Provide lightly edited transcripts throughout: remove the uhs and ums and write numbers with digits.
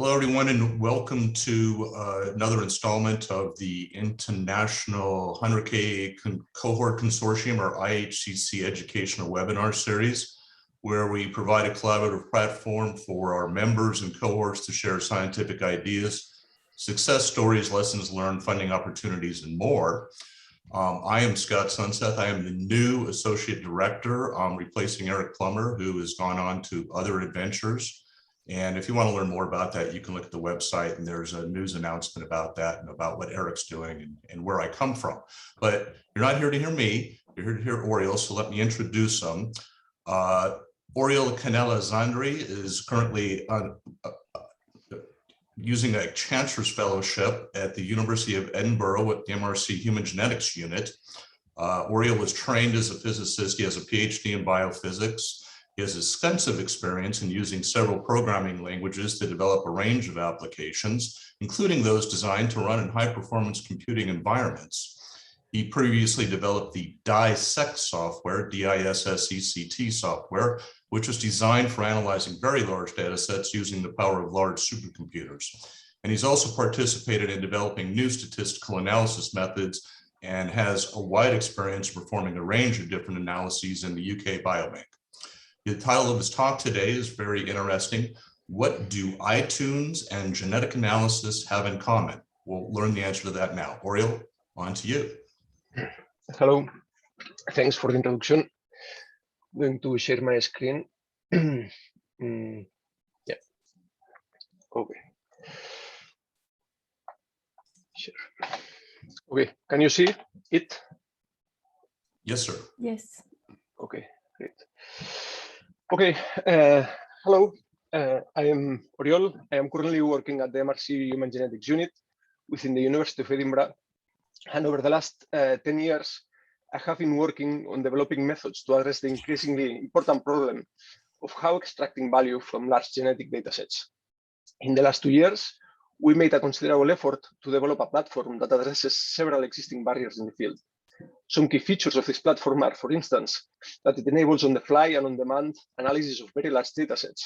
Hello, everyone, and welcome to another installment of the International 100K Cohort Consortium, or IHCC Educational Webinar Series, where we provide a collaborative platform for our members and cohorts to share scientific ideas, success stories, lessons learned, funding opportunities, and more. I am Scott Sunseth. I am the new Associate Director, replacing Eric Plummer, who has gone on to other adventures. And if you want to learn more about that, you can look at the website, and there's a news announcement about that and about what Eric's doing and where I come from. But you're not here to hear me, you're here to hear Oriol, so let me introduce him. Oriol Canella-Zandri is currently using a Chancellor's Fellowship at the University of Edinburgh at the MRC Human Genetics Unit. Oriol was trained as a physicist. He has a PhD in biophysics. He has extensive experience in using several programming languages to develop a range of applications, including those designed to run in high-performance computing environments. He previously developed the DISSECT software, DISSECT software, which was designed for analyzing very large data sets using the power of large supercomputers. And he's also participated in developing new statistical analysis methods and has a wide experience performing a range of different analyses in the UK Biobank. The title of his talk today is very interesting. What do iTunes and genetic analysis have in common? We'll learn the answer to that now. Oriol, on to you. Hello, thanks for the introduction. I'm going to share my screen. Yeah, okay. Sure. Okay, can you see it? Yes, sir. Yes. Okay, great. Okay, hello, I am Oriol. I am currently working at the MRC Human Genetics Unit within the University of Edinburgh. And over the last 10 years, I have been working on developing methods to address the increasingly important problem of how extracting value from large genetic datasets. In the last 2 years, we made a considerable effort to develop a platform that addresses several existing barriers in the field. Some key features of this platform are, for instance, that it enables on-the-fly and on-demand analysis of very large datasets.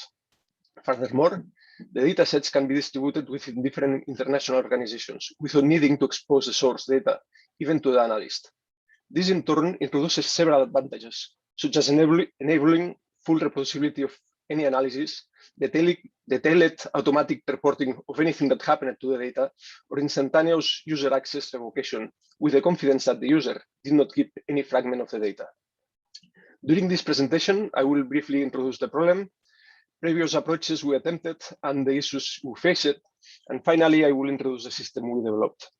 Furthermore, the datasets can be distributed within different international organizations without needing to expose the source data, even to the analyst. This, in turn, introduces several advantages, such as enabling full reproducibility of any analysis, detailed automatic reporting of anything that happened to the data, or instantaneous user access revocation with the confidence that the user did not keep any fragment of the data. During this presentation, I will briefly introduce the problem, previous approaches we attempted, and the issues we faced, and finally, I will introduce the system we developed.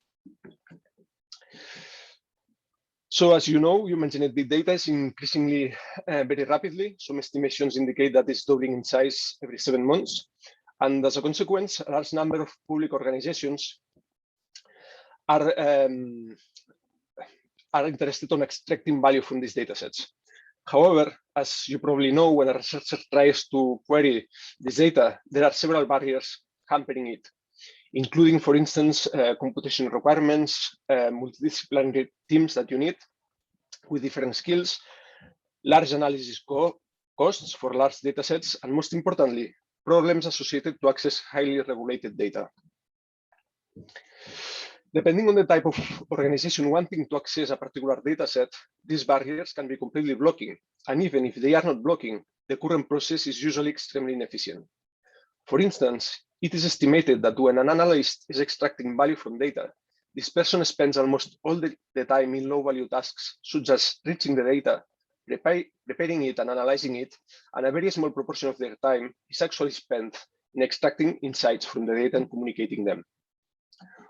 So as you know, human genetic data is increasingly very rapidly. Some estimations indicate that it's doubling in size every 7 months. And as a consequence, a large number of public organizations are interested in extracting value from these datasets. However, as you probably know, when a researcher tries to query this data, there are several barriers hampering it, including, for instance, computation requirements, multidisciplinary teams that you need with different skills, large analysis costs for large datasets, and most importantly, problems associated to access highly regulated data. Depending on the type of organization wanting to access a particular dataset, these barriers can be completely blocking. And even if they are not blocking, the current process is usually extremely inefficient. For instance, it is estimated that when an analyst is extracting value from data, this person spends almost all the time in low-value tasks, such as reaching the data, preparing it and analyzing it, and a very small proportion of their time is actually spent in extracting insights from the data and communicating them.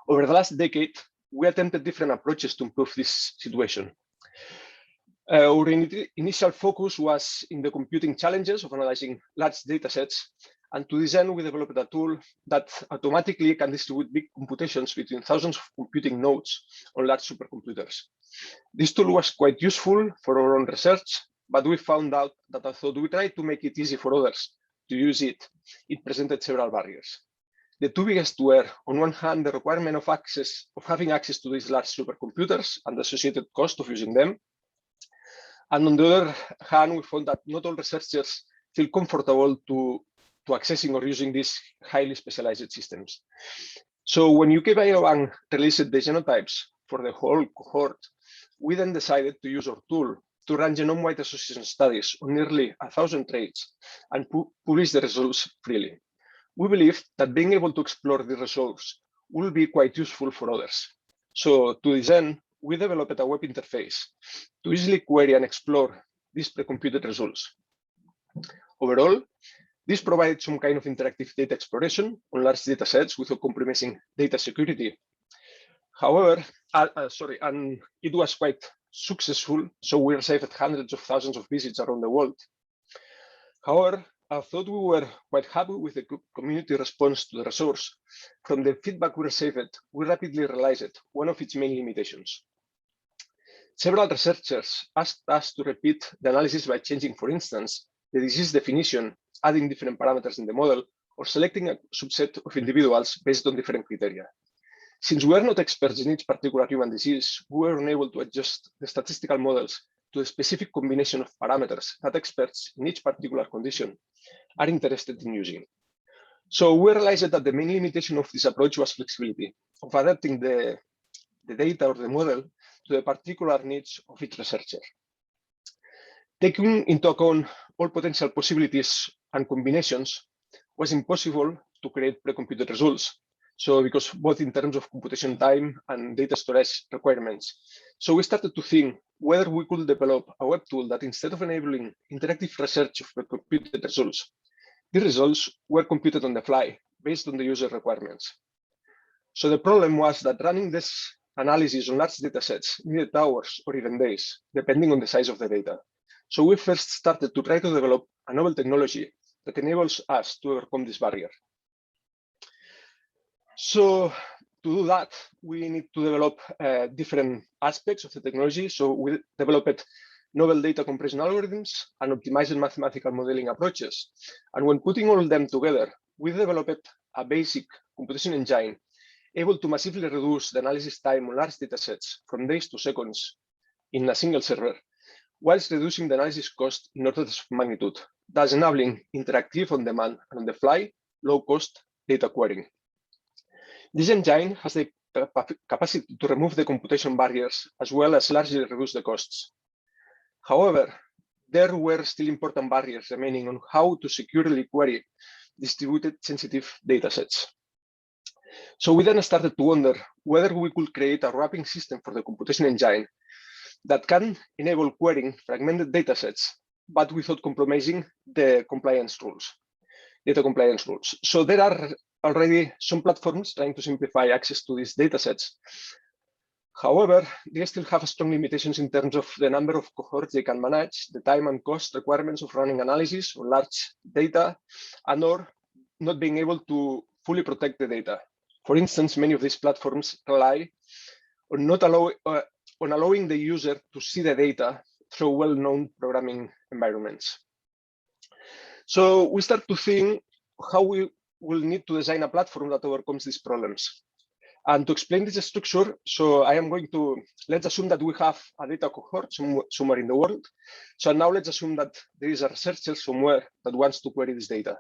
Over the last decade, we attempted different approaches to improve this situation. Our initial focus was in the computing challenges of analyzing large datasets. And to this end, we developed a tool that automatically can distribute big computations between thousands of computing nodes on large supercomputers. This tool was quite useful for our own research, but we found out that although we tried to make it easy for others to use it, it presented several barriers. The two biggest were, on one hand, the requirement of having access to these large supercomputers and the associated cost of using them. And on the other hand, we found that not all researchers feel comfortable to to accessing or using these highly specialized systems. So when UK Biobank released the genotypes for the whole cohort, we then decided to use our tool to run genome-wide association studies on nearly 1,000 traits and publish the results freely. We believe that being able to explore the results will be quite useful for others. So to this end, we developed a web interface to easily query and explore these pre-computed results. Overall, this provides some kind of interactive data exploration on large data sets without compromising data security. However, and it was quite successful, so we received hundreds of thousands of visits around the world. However, although we were quite happy with the community response to the resource, from the feedback we received, we rapidly realized one of its main limitations. Several researchers asked us to repeat the analysis by changing, for instance, the disease definition, adding different parameters in the model, or selecting a subset of individuals based on different criteria. Since we are not experts in each particular human disease, we were unable to adjust the statistical models to a specific combination of parameters that experts in each particular condition are interested in using. So we realized that the main limitation of this approach was flexibility of adapting the data or the model to the particular needs of each researcher. Taking into account all potential possibilities and combinations was impossible to create pre-computed results. So because both in terms of computation time and data storage requirements. So we started to think whether we could develop a web tool that instead of enabling interactive research of pre-computed results, the results were computed on the fly based on the user requirements. So the problem was that running this analysis on large data sets needed hours or even days, depending on the size of the data. So we first started to try to develop a novel technology that enables us to overcome this barrier. So to do that, we need to develop different aspects of the technology. So we developed novel data compression algorithms and optimized mathematical modeling approaches. And when putting all of them together, we developed a basic computation engine able to massively reduce the analysis time on large data sets from days to seconds in a single server, whilst reducing the analysis cost in orders of magnitude, thus enabling interactive, on-demand, and on-the-fly, low-cost data querying. This engine has the capacity to remove the computation barriers as well as largely reduce the costs. However, there were still important barriers remaining on how to securely query distributed sensitive datasets. So we then started to wonder whether we could create a wrapping system for the computation engine that can enable querying fragmented datasets, but without compromising the compliance rules, data compliance rules. So there are already some platforms trying to simplify access to these datasets. However, they still have strong limitations in terms of the number of cohorts they can manage, the time and cost requirements of running analysis on large data, and or not being able to fully protect the data. For instance, many of these platforms rely on allowing the user to see the data through well-known programming environments. So we start to think how we will need to design a platform that overcomes these problems. And to explain this structure, so I am going to, let's assume that we have a data cohort somewhere in the world. So now let's assume that there is a researcher somewhere that wants to query this data.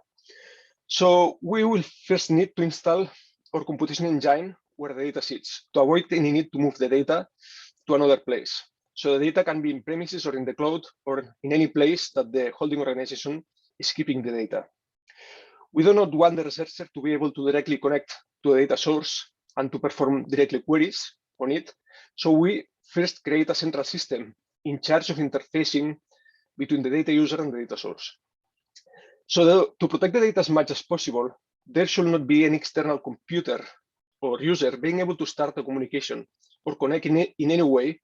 So we will first need to install our computation engine where the data sits to avoid any need to move the data to another place. So the data can be in premises or in the cloud or in any place that the holding organization is keeping the data. We do not want the researcher to be able to directly connect to a data source and to perform directly queries on it. So we first create a central system in charge of interfacing between the data user and the data source. So to protect the data as much as possible, there should not be an external computer or user being able to start a communication or connect in any way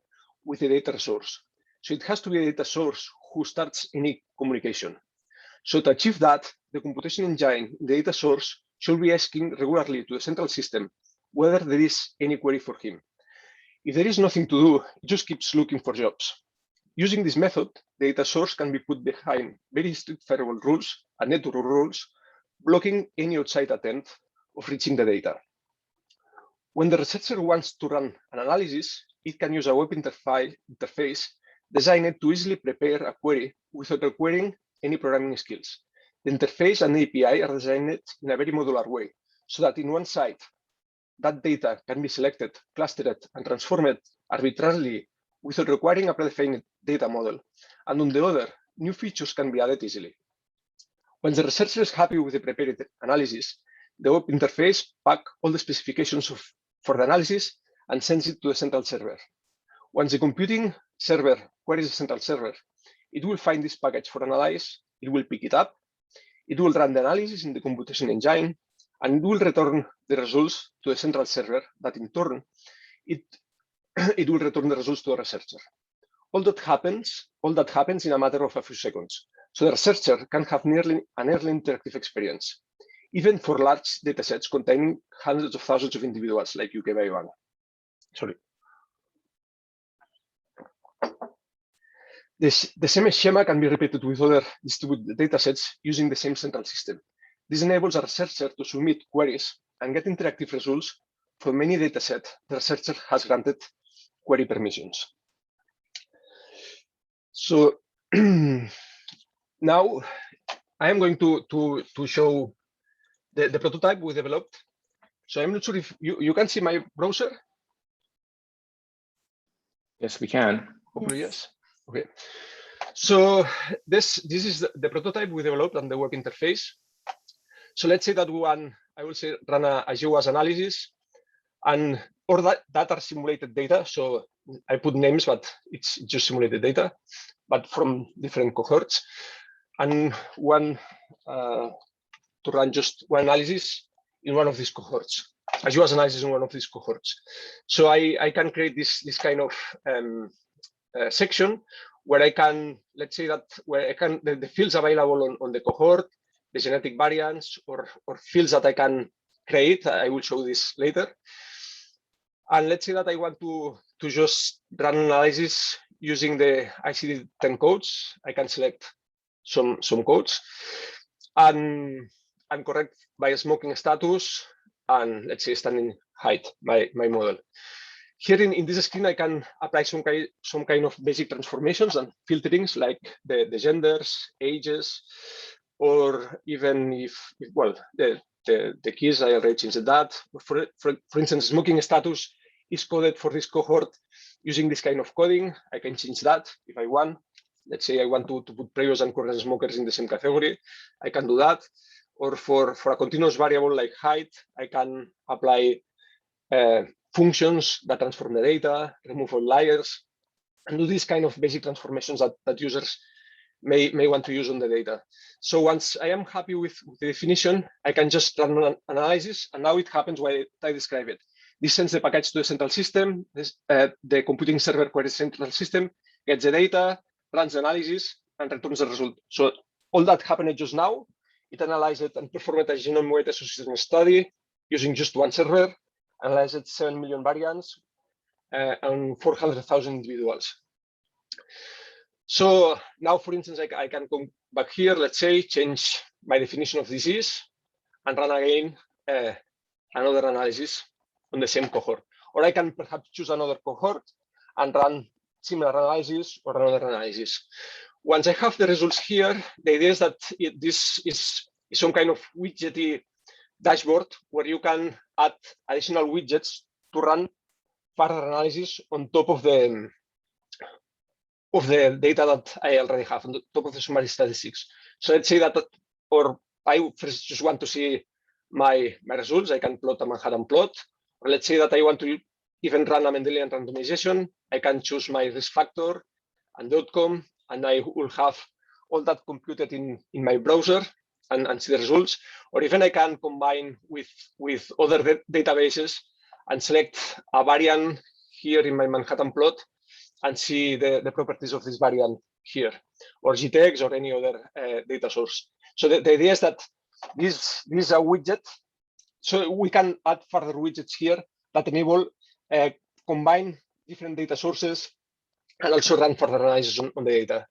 with the data source. So it has to be a data source who starts any communication. So to achieve that, the computation engine, the data source, should be asking regularly to the central system whether there is any query for him. If there is nothing to do, it just keeps looking for jobs. Using this method, the data source can be put behind very strict firewall rules and network rules, blocking any outside attempt of reaching the data. When the researcher wants to run an analysis, it can use a web interface designed to easily prepare a query without requiring any programming skills. The interface and API are designed in a very modular way, so that in one side, that data can be selected, clustered, and transformed arbitrarily without requiring a predefined data model. And on the other, new features can be added easily. Once the researcher is happy with the prepared analysis, the web interface packs all the specifications for the analysis and sends it to the central server. Once the computing server queries the central server, it will find this package for analyze, it will pick it up, it will run the analysis in the computation engine, and it will return the results to the central server that in turn, it will return the results to the researcher. All that happens in a matter of a few seconds. So the researcher can have nearly interactive experience, even for large datasets containing hundreds of thousands of individuals like UK by1. Sorry. The same schema can be repeated with other distributed datasets using the same central system. This enables a researcher to submit queries and get interactive results for many datasets the researcher has granted query permissions. So now I am going to show the prototype we developed. So I'm not sure if you can see my browser. Yes, we can. Hopefully, yes. Okay. So this is the prototype we developed on the web interface. So let's say that I will say run a GWAS analysis, and or that are simulated data. So I put names, but it's just simulated data, but from different cohorts, and to run just one analysis in one of these cohorts. A GWAS analysis in one of these cohorts. So I can create this kind of section where I can, let's say that where I can the fields available on the cohort, the genetic variants or fields that I can create. I will show this later. And let's say that I want to just run analysis using the ICD-10 codes. I can select some codes and correct by smoking status and let's say standing height, my model. Here in this screen, I can apply some kind of basic transformations and filterings like the genders, ages, or even if well, the keys, I already changed that. For instance, smoking status is coded for this cohort using this kind of coding. I can change that if I want. Let's say I want to put previous and current smokers in the same category. I can do that. Or for a continuous variable like height, I can apply functions that transform the data, remove all layers, and do these kind of basic transformations that users may want to use on the data. So once I am happy with the definition, I can just run an analysis, and now it happens while I describe it. This sends the package to the central system. The computing server queries the central system, gets the data, runs the analysis, and returns the result. So all that happened just now. It analyzed it and performed a genome-wide association study using just one server, analyzed 7 million variants and 400,000 individuals. So now, for instance, I can come back here, let's say, change my definition of disease and run again another analysis on the same cohort. Or I can perhaps choose another cohort and run similar analysis or another analysis. Once I have the results here, the idea is that this is some kind of widgety dashboard where you can add additional widgets to run further analysis on top of the data that I already have, on the top of the summary statistics. So let's say that, or I first just want to see my results. I can plot a Manhattan plot. Or let's say that I want to even run a Mendelian randomization. I can choose my risk factor and the outcome, and I will have all that computed in my browser and see the results. Or even I can combine with other databases and select a variant here in my Manhattan plot and see the properties of this variant here, or GTX or any other data source. So the idea is that this is a widget. So we can add further widgets here that enable combine different data sources and also run further analysis on the data.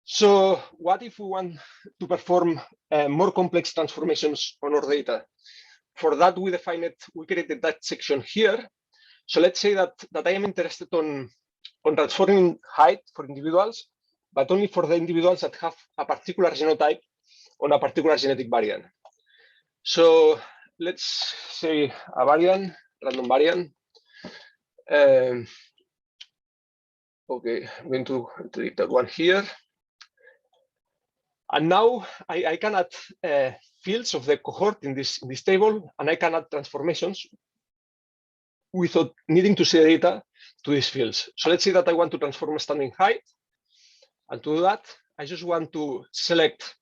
So what if we want to perform more complex transformations on our data? For that, we created that section here. So let's say that I am interested on transforming height for individuals, but only for the individuals that have a particular genotype on a particular genetic variant. So let's say a variant, random variant. Okay, I'm going to delete that one here. And now I can add fields of the cohort in this table, and I can add transformations without needing to see the data to these fields. So let's say that I want to transform standing height. And to do that, I just want to select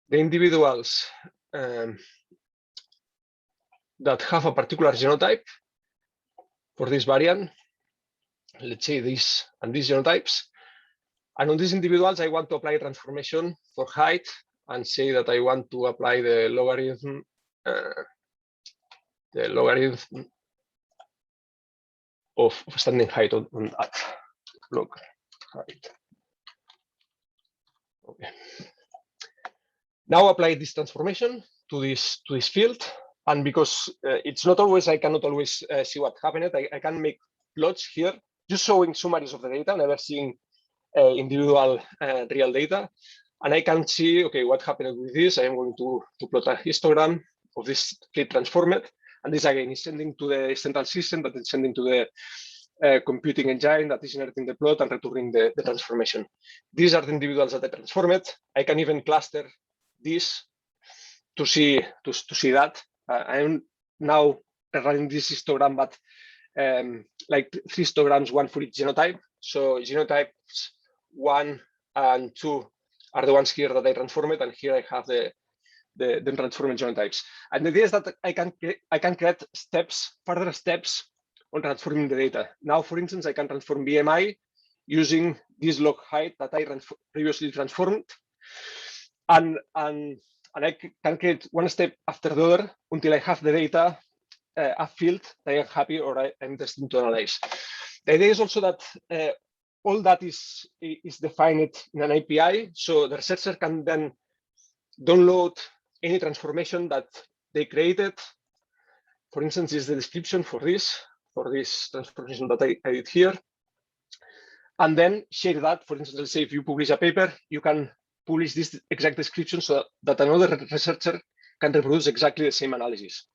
the individuals that have a particular genotype for this variant. Let's say this and these genotypes. And on these individuals, I want to apply a transformation for height and say that I want to apply the logarithm of standing height on that log height. Okay. Now apply this transformation to this field, and because it's not always, I cannot always see what happened. I can make plots here, just showing summaries of the data, never seeing individual real data, and I can see, okay, what happened with this. I am going to plot a histogram of this field transformed, and this again is sending to the central system, that is sending to the computing engine that is generating the plot and returning the transformation. These are the individuals that I transformed. I can even cluster this to see that. I am now running this histogram, but like 3 histograms, one for each genotype. So genotypes 1 and 2 are the ones here that I transformed, and here I have the transformed genotypes. And the idea is that I can create further steps on transforming the data. Now, for instance, I can transform BMI using this log height that I previously transformed, and I can create one step after the other until I have the data, a field that I am happy or I'm interested to analyze. The idea is also that all that is defined in an API, so the researcher can then download any transformation that they created. For instance, is the description for this transformation that I did here, and then share that. For instance, let's say if you publish a paper, you can publish this exact description so that another researcher can reproduce exactly the same analysis.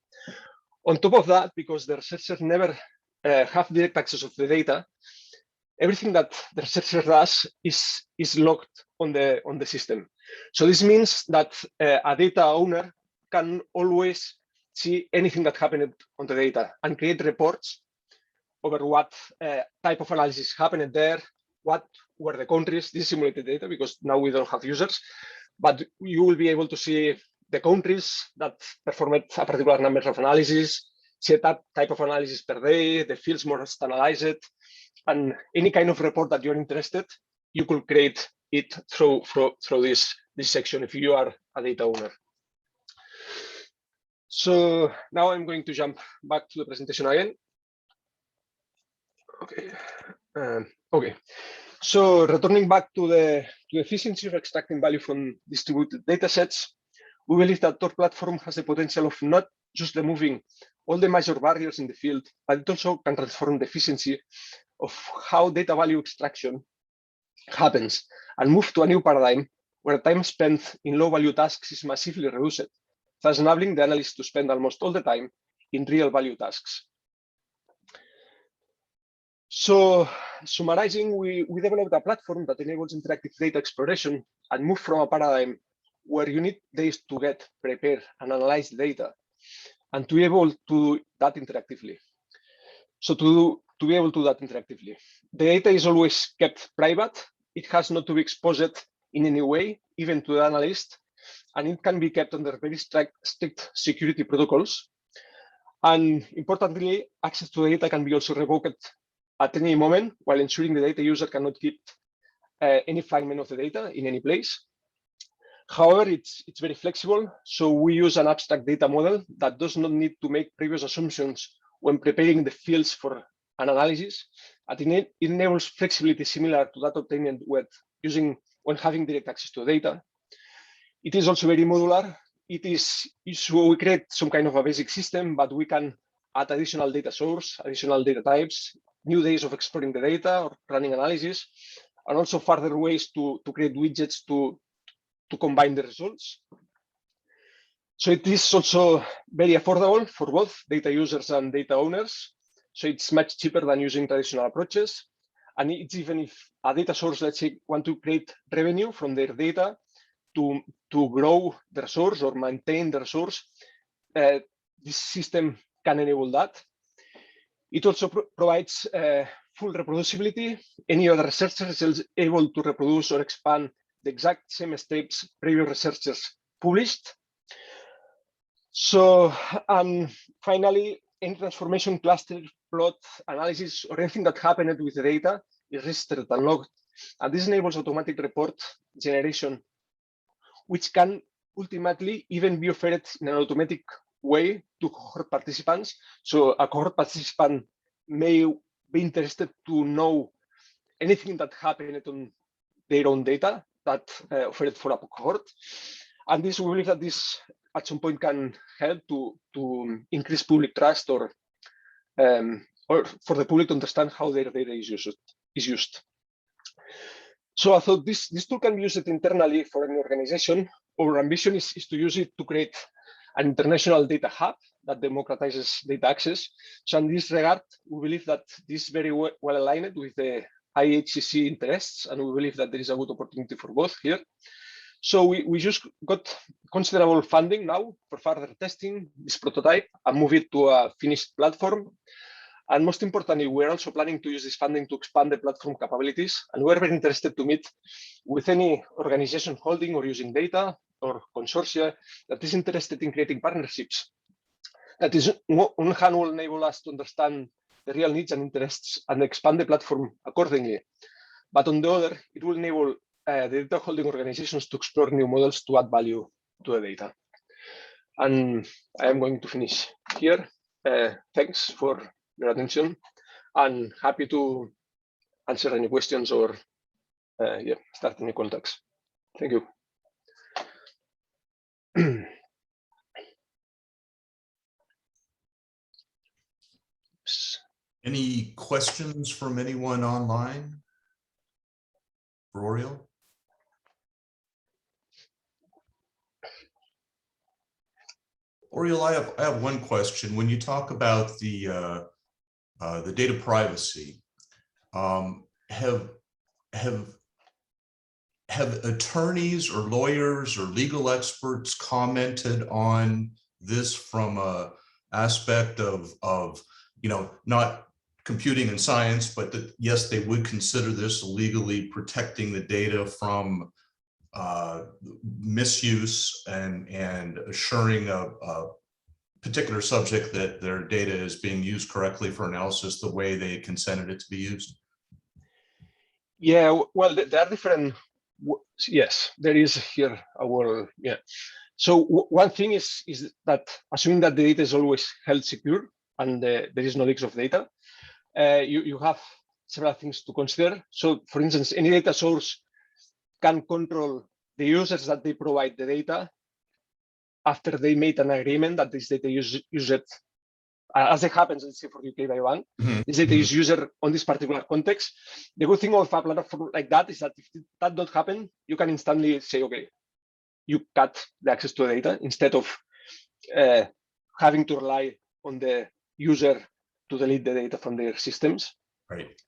On top of that, because the researcher never have direct access of the data, everything that the researcher does is logged on the system. So this means that a data owner can always see anything that happened on the data and create reports over what type of analysis happened there, what were the countries. This is simulated data because now we don't have users, but you will be able to see the countries that performed a particular number of analyses, set up type of analysis per day, the fields most analyzed, and any kind of report that you're interested, you could create it through this section if you are a data owner. So now I'm going to jump back to the presentation again. Okay. Okay. So returning back to the efficiency of extracting value from distributed datasets, we believe that our platform has the potential of not just removing all the major barriers in the field, but it also can transform the efficiency of how data value extraction happens and move to a new paradigm where time spent in low-value tasks is massively reduced, thus enabling the analyst to spend almost all the time in real-value tasks. So summarizing, we developed a platform that enables interactive data exploration and move from a paradigm where you need days to get, prepare, and analyze the data, and to be able to do that interactively. So to be able to do that interactively, the data is always kept private. It has not to be exposed in any way, even to the analyst, and it can be kept under very strict security protocols. And importantly, access to the data can be also revoked at any moment, while ensuring the data user cannot keep any fragment of the data in any place. However, it's very flexible, so we use an abstract data model that does not need to make previous assumptions when preparing the fields for an analysis. And it enables flexibility similar to that obtained when having direct access to data. It is also very modular. So we create some kind of a basic system, but we can add additional data source, additional data types, new ways of exploring the data or running analysis, and also further ways to create widgets to to combine the results. So it is also very affordable for both data users and data owners. So it's much cheaper than using traditional approaches. And it's even if a data source, let's say, want to create revenue from their data to grow the resource or maintain the resource, this system can enable that. It also provides full reproducibility. Any other researcher is able to reproduce or expand the exact same steps previous researchers published. So, finally, any transformation, cluster, plot, analysis, or anything that happened with the data is registered and logged. And this enables automatic report generation, which can ultimately even be offered in an automatic way to cohort participants. So a cohort participant may be interested to know anything that happened on their own data that offered for a cohort. And this, we believe that this at some point can help to increase public trust or for the public to understand how their data is used. So I thought this tool can be used internally for any organization. Our ambition is to use it to create an international data hub that democratizes data access. So in this regard, we believe that this is very well aligned with the IHCC interests, and we believe that there is a good opportunity for both here. So we just got considerable funding now for further testing this prototype and move it to a finished platform. And most importantly, we're also planning to use this funding to expand the platform capabilities. And we're very interested to meet with any organization holding or using data or consortia that is interested in creating partnerships. That is, on hand, will enable us to understand the real needs and interests and expand the platform accordingly. But on the other, it will enable the data holding organizations to explore new models to add value to the data. And I am going to finish here. Thanks for your attention, and happy to answer any questions or start any contacts. Thank you. Any questions from anyone online for Oriol? Oriol, I have one question. When you talk about the data privacy, have attorneys or lawyers or legal experts commented on this from a aspect of not computing and science, but that yes, they would consider this legally protecting the data from misuse and assuring a particular subject that their data is being used correctly for analysis the way they consented it to be used? Yeah, well, there are different. Yes, there is here So one thing is that assuming that the data is always held secure and there is no leaks of data, you have several things to consider. So for instance, any data source can control the users that they provide the data after they made an agreement that this data use it as it happens, let's say for UK by one, this data is user on this particular context. The good thing of a platform like that is that if that does happen, you can instantly say, okay, you cut the access to the data instead of having to rely on the user to delete the data from their systems. Right.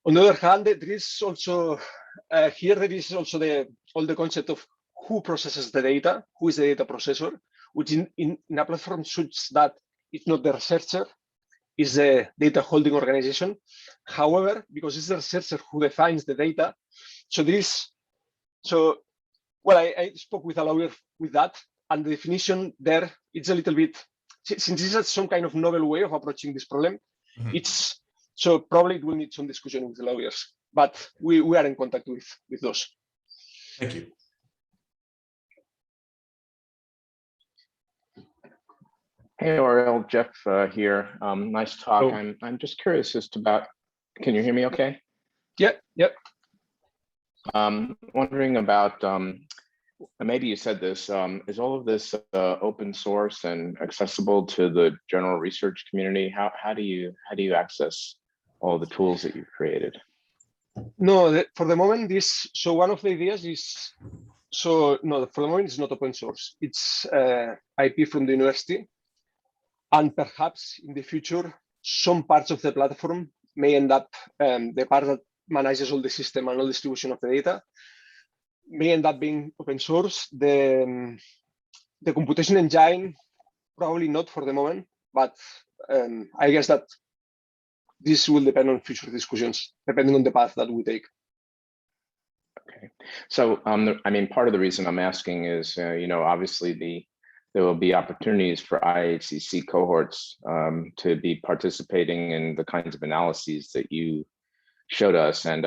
On the other hand, there is also here there is also all the concept of who processes the data, who is the data processor, which in a platform such that it's not the researcher, it's the data holding organization. However, because it's the researcher who defines the data, I spoke with a lawyer with that, and the definition there, it's a little bit, since this is some kind of novel way of approaching this problem, so probably it will need some discussion with the lawyers, but we are in contact with those. Thank you. Hey, Oriol, Jeff here. Nice talk. Oh. I'm just curious as to about, can you hear me okay? Yep. Wondering about, maybe you said this, is all of this open source and accessible to the general research community? How do you access all the tools that you've created? No, for the moment, so one of the ideas is So no, for the moment it's not open source. It's IP from the university, and perhaps in the future some parts of the platform may end up the part that manages all the system and all distribution of the data may end up being open source. The computation engine probably not for the moment, but I guess that this will depend on future discussions depending on the path that we take. Okay, so I mean, part of the reason I'm asking is, obviously there will be opportunities for IHCC cohorts to be participating in the kinds of analyses that you showed us. And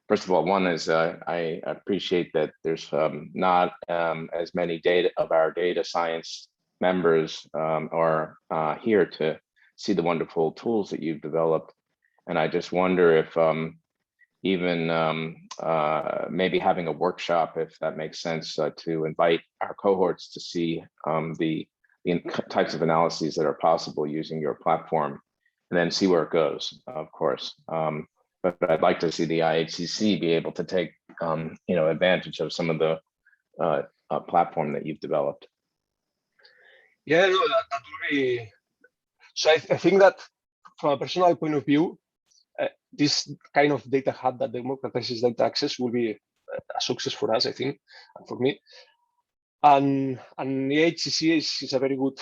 first of all, one is I appreciate that there's not as many of our data science members are here to see the wonderful tools that you've developed. And I just wonder if even maybe having a workshop, if that makes sense, to invite our cohorts to see the types of analyses that are possible using your platform, and then see where it goes, of course. But I'd like to see the IHCC be able to take advantage of some of the platform that you've developed. Yeah, no, that will be. So I think that from a personal point of view, this kind of data hub that democratizes data access will be a success for us, I think, and for me. And the IHCC is a very good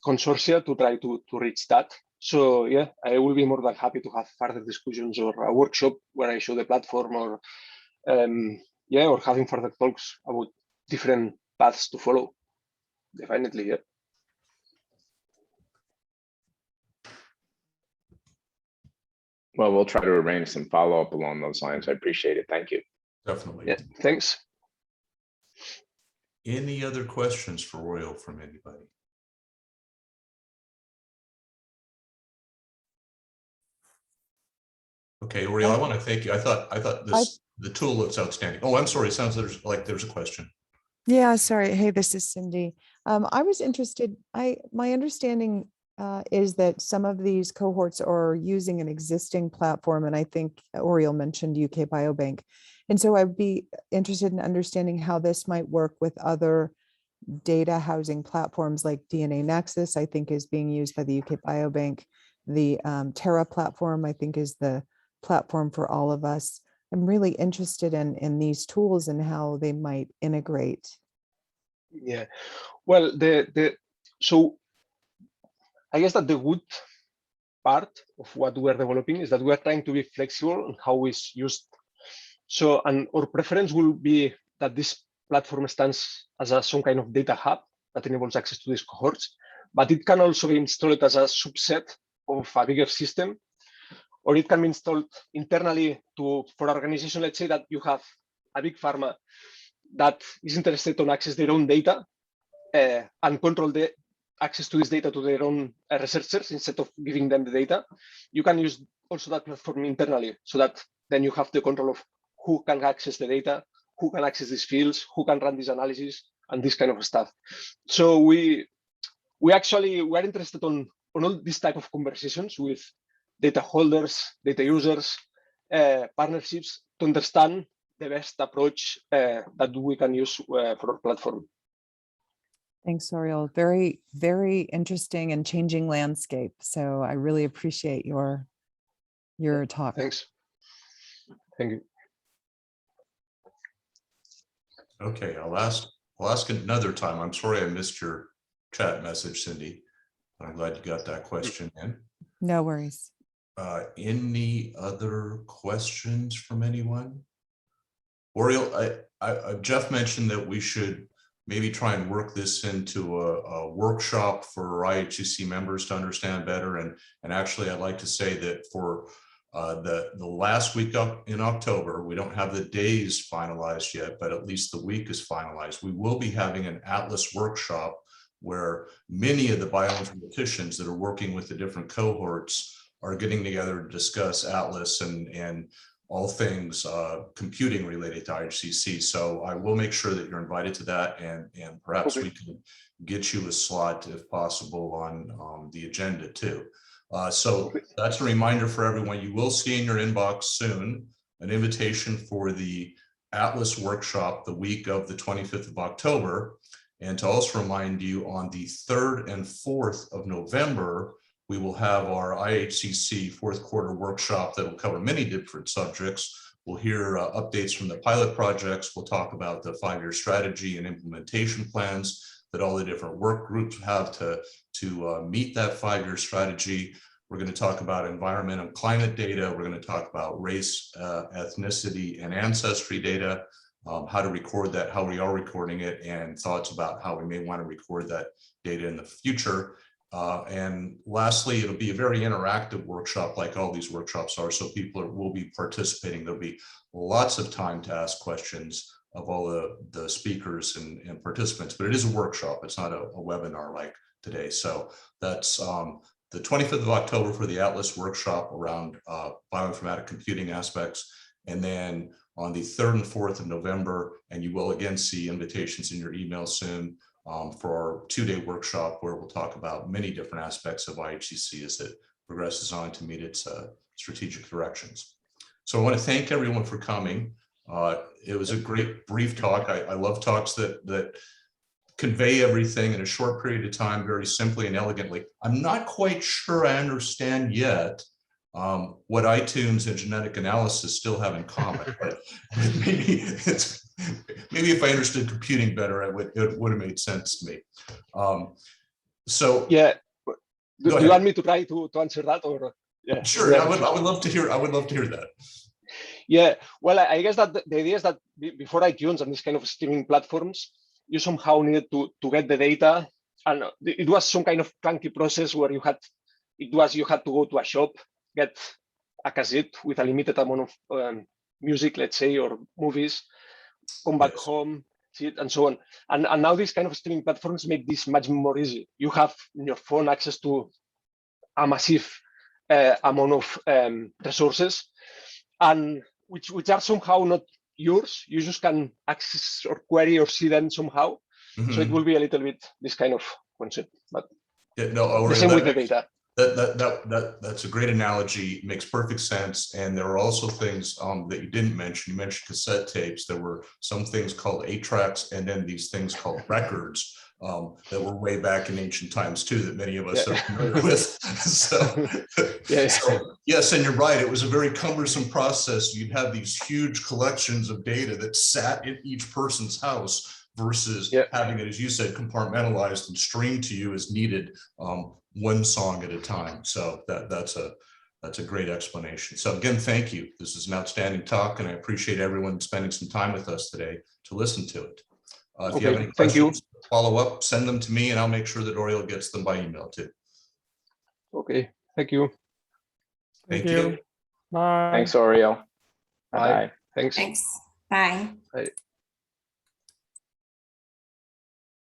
consortia to try to reach that. So yeah, I will be more than happy to have further discussions or a workshop where I show the platform, or or having further talks about different paths to follow. Definitely, yeah. Well, we'll try to arrange some follow-up along those lines. I appreciate it. Thank you. Definitely. Yeah, thanks. Any other questions for Royal from anybody? Okay, Oriel, I want to thank you. I thought the tool looks outstanding. Oh, I'm sorry. It sounds like there's a question. Yeah, sorry. Hey, this is Cindy. I was interested. My understanding is that some of these cohorts are using an existing platform, and I think Oriel mentioned UK Biobank. And so I'd be interested in understanding how this might work with other data housing platforms like DNA Nexus, I think is being used by the UK Biobank. The Terra platform, I think, is the platform for all of us. I'm really interested in these tools and how they might integrate. Yeah, well, so I guess that the good part of what we are developing is that we are trying to be flexible on how it's used. So, and our preference will be that this platform stands as some kind of data hub that enables access to these cohorts, but it can also be installed as a subset of a bigger system, or it can be installed internally for an organization. Let's say that you have a big pharma that is interested to access their own data and control the access to this data to their own researchers instead of giving them the data. You can use also that platform internally, so that then you have the control of who can access the data, who can access these fields, who can run these analyses, and this kind of stuff. So we are interested on all these type of conversations with data holders, data users, partnerships, to understand the best approach that we can use for our platform. Thanks, Oriel. Very, very interesting and changing landscape. So I really appreciate your talk. Thanks. Thank you. Okay, I'll ask another time. I'm sorry I missed your chat message, Cindy. I'm glad you got that question in. No worries. Any other questions from anyone? Oriel, Jeff mentioned that we should maybe try and work this into a workshop for IHCC members to understand better. And actually, I'd like to say that for the last week in October, we don't have the days finalized yet, but at least the week is finalized. We will be having an Atlas workshop where many of the bioinformaticians that are working with the different cohorts are getting together to discuss Atlas and all things computing related to IHCC. So I will make sure that you're invited to that, and perhaps we can get you a slot if possible on the agenda too. So that's a reminder for everyone. You will see in your inbox soon an invitation for the Atlas workshop the week of the 25th of October. And to also remind you, on the 3rd and 4th of November, we will have our IHCC fourth quarter workshop that will cover many different subjects. We'll hear updates from the pilot projects. We'll talk about the 5-year strategy and implementation plans that all the different work groups have to meet that 5-year strategy. We're going to talk about environment and climate data. We're going to talk about race, ethnicity, and ancestry data, how to record that, how we are recording it, and thoughts about how we may want to record that data in the future. And lastly, it'll be a very interactive workshop like all these workshops are. So people will be participating. There'll be lots of time to ask questions of all the speakers and participants, but it is a workshop. It's not a webinar like today. So that's the 25th of October for the Atlas workshop around bioinformatic computing aspects. And then on the 3rd and 4th of November, and you will again see invitations in your email soon for our 2-day workshop where we'll talk about many different aspects of IHCC as it progresses on to meet its strategic directions. So I want to thank everyone for coming. It was a great brief talk. I love talks that convey everything in a short period of time very simply and elegantly. I'm not quite sure I understand yet what iTunes and genetic analysis still have in common, but maybe if I understood computing better, it would have made sense to me. So yeah, do you want me to try to answer that, or? Yeah, sure, I would love to hear. I would love to hear that. Yeah, well, I guess that the idea is that before iTunes and this kind of streaming platforms, you somehow needed to get the data, and it was some kind of clunky process where you had to go to a shop, get a cassette with a limited amount of music, let's say, or movies, come back home, see it, and so on. And now these kind of streaming platforms make this much more easy. You have in your phone access to a massive amount of resources, and which are somehow not yours. You just can access or query or see them somehow. Mm-hmm. So it will be a little bit this kind of concept, but yeah, no, the same with the data. That's a great analogy. It makes perfect sense. And there are also things that you didn't mention. You mentioned cassette tapes. There were some things called 8-tracks, and then these things called records that were way back in ancient times too, that many of us are familiar with. So yes, and you're right. It was a very cumbersome process. You'd have these huge collections of data that sat in each person's house versus having it, as you said, compartmentalized and streamed to you as needed, one song at a time. So that's a great explanation. So again, thank you. This is an outstanding talk, and I appreciate everyone spending some time with us today to listen to it. If you have any questions, follow up, send them to me, and I'll make sure that Oriol gets them by email too. Okay, thank you. Thank you. Bye. Thanks, Oriol. Bye. Thanks. Thanks. Bye. Bye.